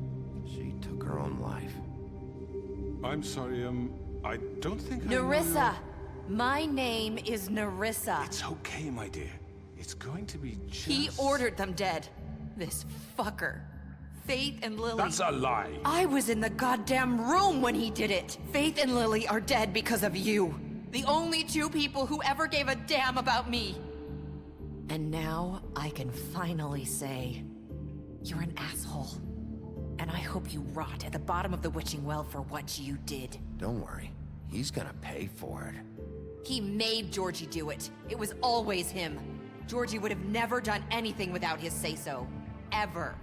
She took her own life. I'm sorry, I don't think Nerissa! My name is Nerissa. It's okay, my dear. It's going to be just... He ordered them dead. This fucker. Faith and Lily... That's a lie! I was in the goddamn room when he did it! Faith and Lily are dead because of you. The only two people who ever gave a damn about me. And now I can finally say, you're an asshole. And I hope you rot at the bottom of the witching well for what you did. Don't worry. He's gonna pay for it. He made Georgie do it. It was always him. Georgie would have never done anything without his say-so. Ever.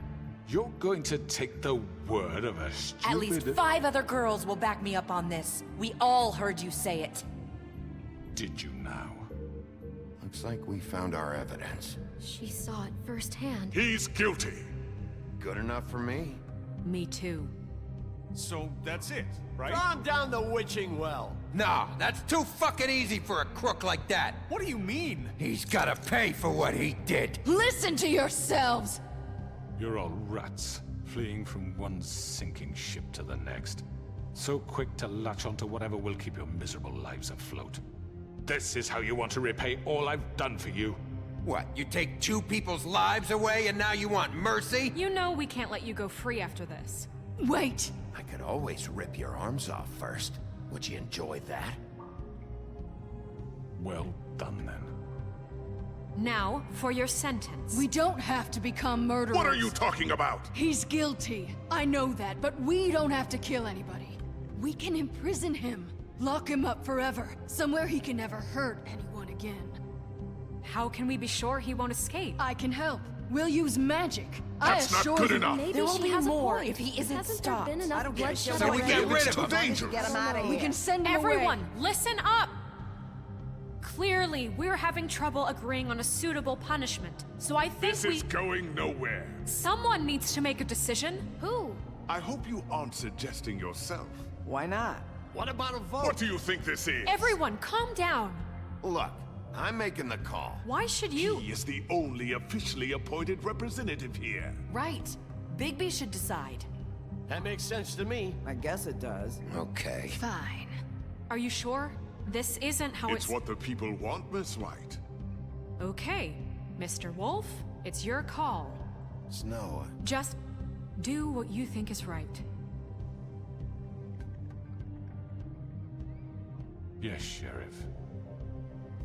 You're going to take the word of a stupid... At least 5 other girls will back me up on this. We all heard you say it. Did you now? Looks like we found our evidence. She saw it firsthand. He's guilty. Good enough for me? Me too. So that's it, right? Calm down the witching well. No, that's too fucking easy for a crook like that. What do you mean? He's gotta pay for what he did. Listen to yourselves! You're all rats, fleeing from one sinking ship to the next. So quick to latch onto whatever will keep your miserable lives afloat. This is how you want to repay all I've done for you? What, you take 2 people's lives away and now you want mercy? You know we can't let you go free after this. Wait! I could always rip your arms off first. Would you enjoy that? Well done, then. Now, for your sentence. We don't have to become murderers. What are you talking about? He's guilty. I know that, but we don't have to kill anybody. We can imprison him. Lock him up forever. Somewhere he can never hurt anyone again. How can we be sure he won't escape? I can help. We'll use magic. That's not good enough. Maybe There will she be has a more point. if he isn't Hasn't stopped. there been I enough don't give a bloodshed shit. So we already? get rid It's of too him. dangerous. Get him out of here. We can send him Everyone, away. listen up! Clearly, we're having trouble agreeing on a suitable punishment. So I think This is going nowhere. someone needs to make a decision. Who? I hope you aren't suggesting yourself. Why not? What about a vote? What do you think this is? Everyone, calm down. Look, I'm making the call. Why should you? He is the only officially appointed representative here. Right. Bigby should decide. That makes sense to me. I guess it does. Okay. Fine. Are you sure? This isn't how It's what the people want, Miss White. Okay, Mr. Wolf, it's your call. Snow, Just do what you think is right. Yes, Sheriff.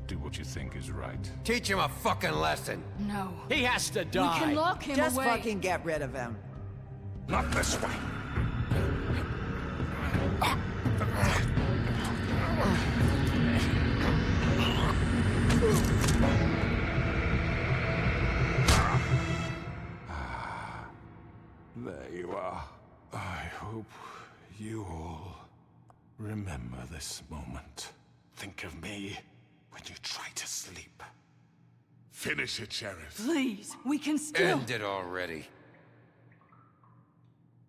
Do what you think is right. Teach him a fucking lesson. No. He has to die. We can lock him Just away. fucking get rid of him. Not this way. There you are. I hope you all remember this moment. Think of me when you try to sleep. Finish it, Sheriff. Please, we can still... End it already.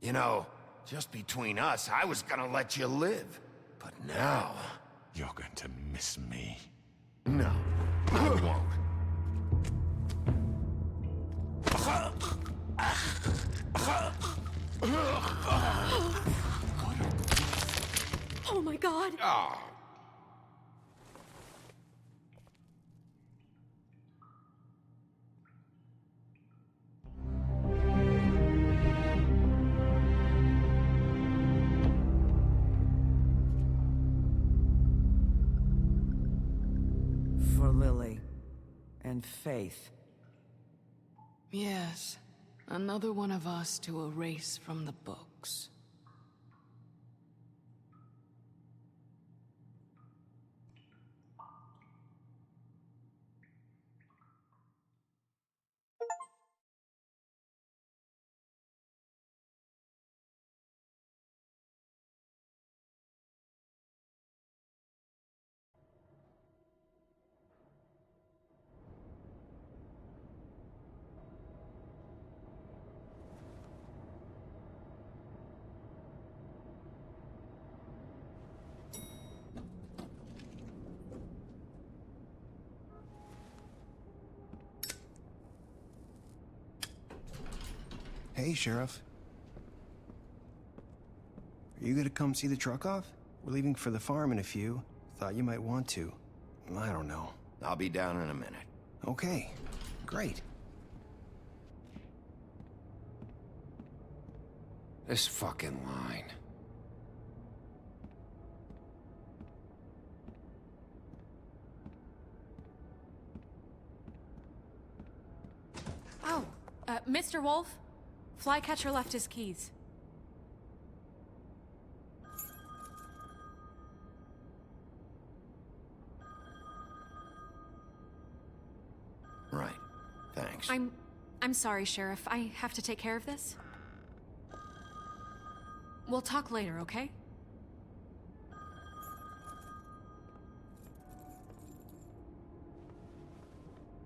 you know, just between us, I was gonna let you live. But now... You're going to miss me. No, I won't. Oh my god! Oh. For Lily. And Faith. Yes. Another one of us to erase from the books. Hey, Sheriff. Are you gonna come see the truck off? We're leaving for the farm in a few. Thought you might want to. I don't know. I'll be down in a minute. Okay, great. This fucking line. Oh, Mr. Wolf? Flycatcher left his keys. Right. Thanks. I'm sorry, Sheriff. I have to take care of this. We'll talk later, okay?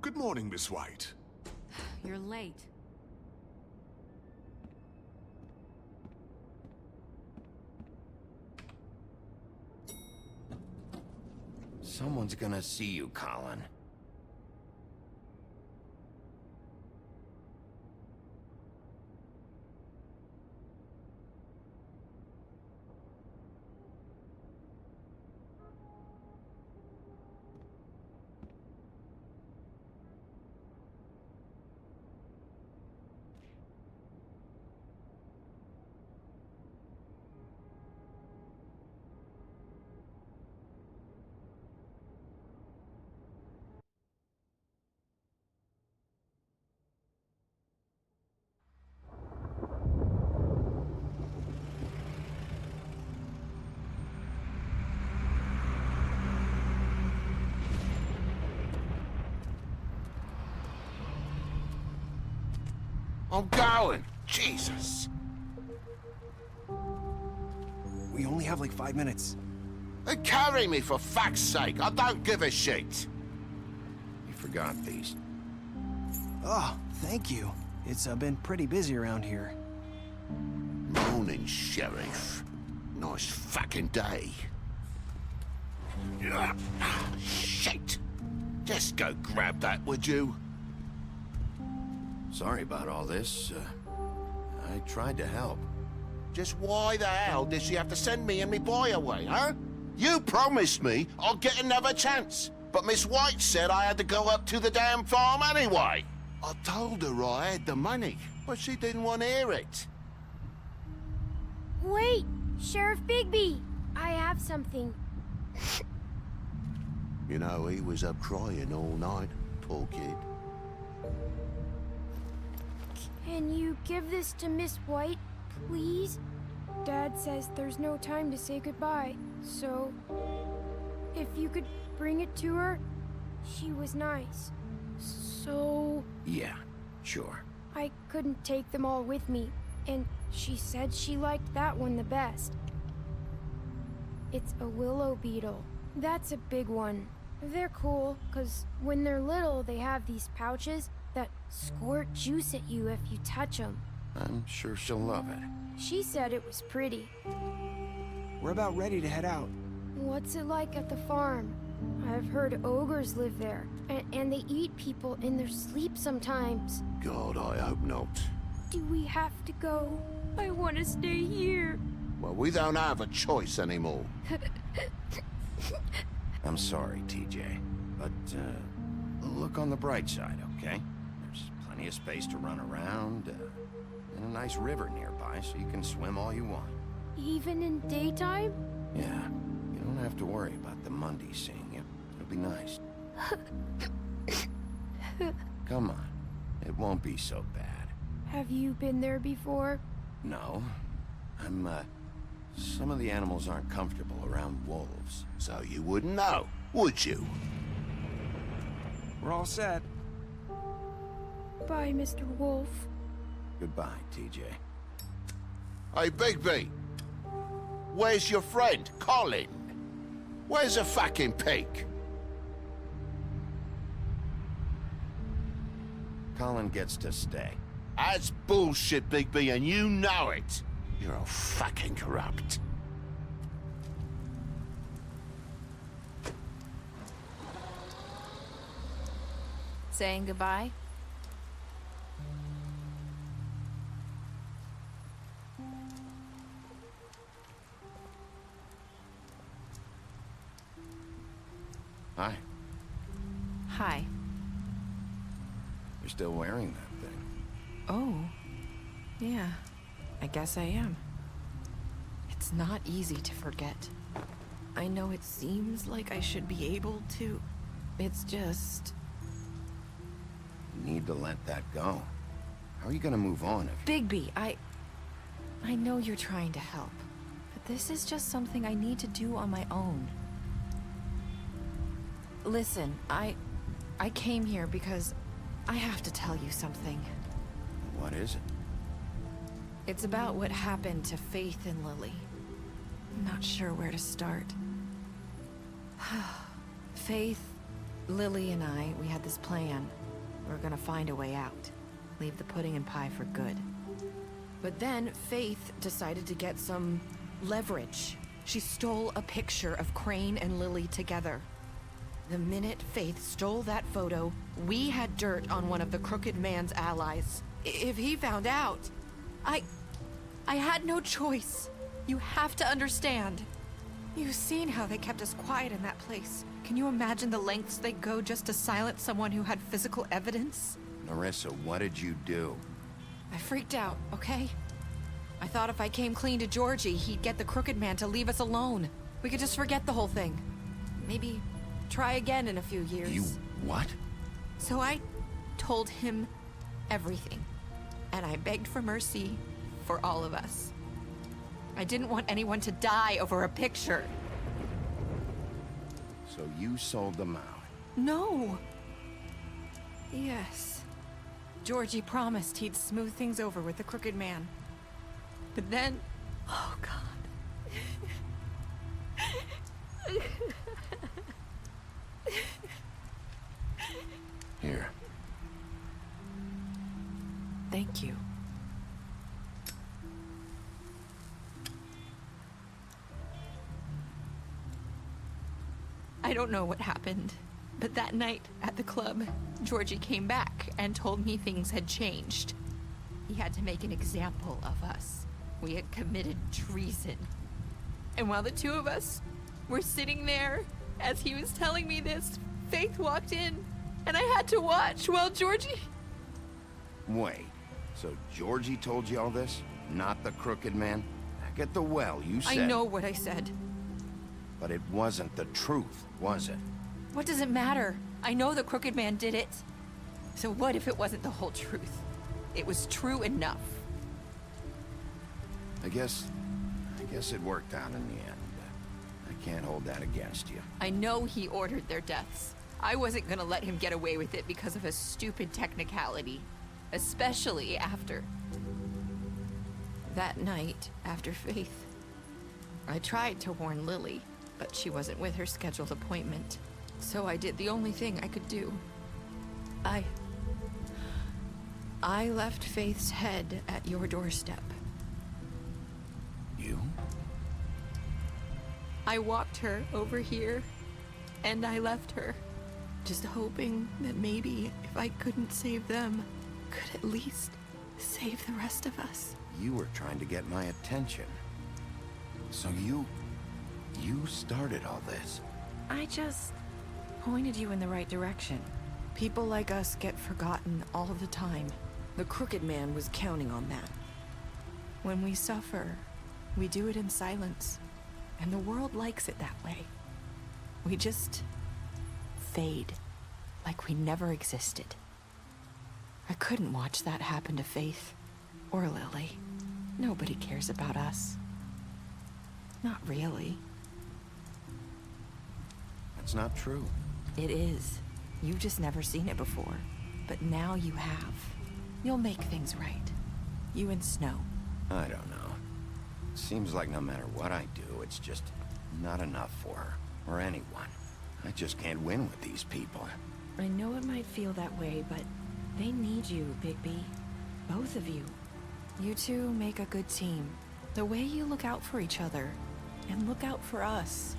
Good morning, Miss White. You're late. Someone's gonna see you, Colin. I'm going. Jesus. We only have like 5 minutes. Then carry me, for fuck's sake. I don't give a shit. You forgot these. Oh, thank you. It's been pretty busy around here. Morning, Sheriff. Nice fucking day. Shit. Just go grab that, would you? Sorry about all this. I tried to help. Just why the hell did she have to send me and me boy away, huh? You promised me I'll get another chance. But Miss White said I had to go up to the damn farm anyway. I told her I had the money, but she didn't want to hear it. Wait! Sheriff Bigby! I have something. You know, he was up crying all night, poor kid. Can you give this to Miss White, please? Dad says there's no time to say goodbye, so... if you could bring it to her, she was nice. So... Yeah, sure. I couldn't take them all with me, and she said she liked that one the best. It's a willow beetle. That's a big one. They're cool, 'cause when they're little, they have these pouches that squirt juice at you if you touch them. I'm sure she'll love it. She said it was pretty. We're about ready to head out. What's it like at the farm? I've heard ogres live there, and they eat people in their sleep sometimes. God, I hope not. Do we have to go? I want to stay here. Well, we don't have a choice anymore. I'm sorry, TJ, but look on the bright side, okay? There's plenty of space to run around, and a nice river nearby, so you can swim all you want. Even in daytime? Yeah, you don't have to worry about the Monday seeing you. It'll be nice. Come on, it won't be so bad. Have you been there before? No, some of the animals aren't comfortable around wolves, so you wouldn't know, would you? We're all set. Bye, Mr. Wolf. Goodbye, TJ. Hey, Bigby! Where's your friend, Colin? Where's the fucking pig? Colin gets to stay. That's bullshit, Bigby, and you know it. You're all fucking corrupt. Saying goodbye? Hi. Hi. You're still wearing that thing. Oh. Yeah. I guess I am. It's not easy to forget. I know it seems like I should be able to. It's just... You need to let that go. How are you gonna move on if... Bigby, I know you're trying to help, but this is just something I need to do on my own. Listen, I came here because I have to tell you something. What is it? It's about what happened to Faith and Lily. I'm not sure where to start. Faith, Lily, and I, we had this plan. We were gonna find a way out. Leave the pudding and pie for good. But then Faith decided to get some leverage. She stole a picture of Crane and Lily together. The minute Faith stole that photo, we had dirt on one of the Crooked Man's allies. If he found out, I had no choice. You have to understand. You've seen how they kept us quiet in that place. Can you imagine the lengths they go just to silence someone who had physical evidence? Nerissa, what did you do? I freaked out, okay? I thought if I came clean to Georgie, he'd get the Crooked Man to leave us alone. We could just forget the whole thing. Maybe try again in a few years. You what? So I told him everything. And I begged for mercy for all of us. I didn't want anyone to die over a picture. So you sold them out? No. Yes. Georgie promised he'd smooth things over with the Crooked Man. But then... Oh, God. Here. Thank you. I don't know what happened, but that night at the club, Georgie came back and told me things had changed. He had to make an example of us. We had committed treason. And while the two of us were sitting there, as he was telling me this, Faith walked in, and I had to watch while Georgie... Wait, so Georgie told you all this? Not the Crooked Man? Back at the well, you said... I know what I said. But it wasn't the truth, was it? What does it matter? I know the Crooked Man did it. So what if it wasn't the whole truth? It was true enough. I guess it worked out in the end. I can't hold that against you. I know he ordered their deaths. I wasn't gonna let him get away with it because of a stupid technicality. Especially after... that night, after Faith. I tried to warn Lily, but she wasn't with her scheduled appointment. So I did the only thing I could do. I left Faith's head at your doorstep. You? I walked her over here, and I left her. Just hoping that maybe if I couldn't save them, could at least save the rest of us. You were trying to get my attention. So you started all this. I just pointed you in the right direction. People like us get forgotten all the time. The Crooked Man was counting on that. When we suffer, we do it in silence. And the world likes it that way. We just fade, like we never existed. I couldn't watch that happen to Faith or Lily. Nobody cares about us. Not really. That's not true. It is. You've just never seen it before. But now you have. You'll make things right. You and Snow. I don't know. Seems like no matter what I do, it's just not enough for her, or anyone. I just can't win with these people. I know it might feel that way, but they need you, Bigby. Both of you. You two make a good team. The way you look out for each other, and look out for us.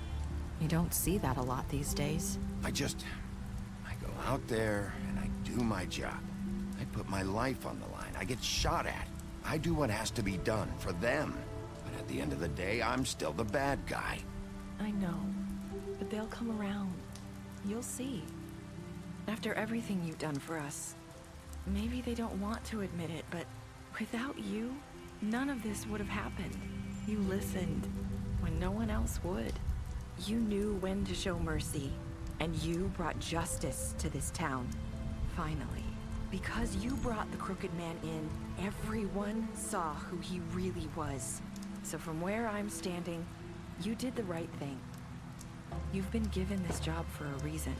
You don't see that a lot these days. I go out there and I do my job. I put my life on the line. I get shot at. I do what has to be done for them. But at the end of the day, I'm still the bad guy. I know, but they'll come around. You'll see. After everything you've done for us. Maybe they don't want to admit it, but without you, none of this would have happened. You listened when no one else would. You knew when to show mercy, and you brought justice to this town. Finally. Because you brought the Crooked Man in, everyone saw who he really was. So from where I'm standing, you did the right thing. You've been given this job for a reason.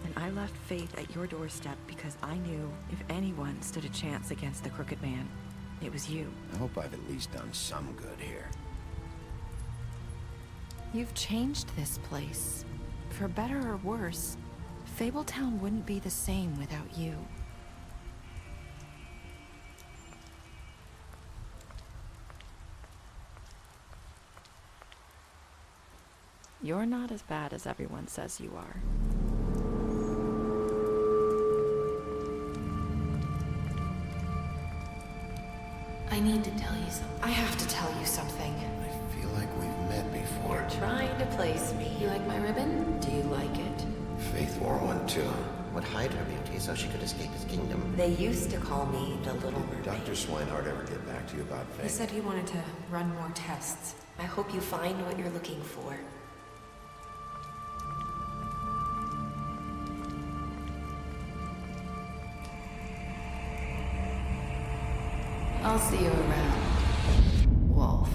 And I left Faith at your doorstep because I knew if anyone stood a chance against the Crooked Man, it was you. I hope I've at least done some good here. You've changed this place. For better or worse, Fabletown wouldn't be the same without you. You're not as bad as everyone says you are. I need to tell you something. I have to tell you something. I feel like we've met before. You're trying to place me. You like my ribbon? Do you like it? Faith wore one too. Would hide her beauty so she could escape his kingdom. They used to call me the Little Mermaid. Dr. Swinehart ever get back to you about Faith? He said he wanted to run more tests. I hope you find what you're looking for. I'll see you around, Wolf.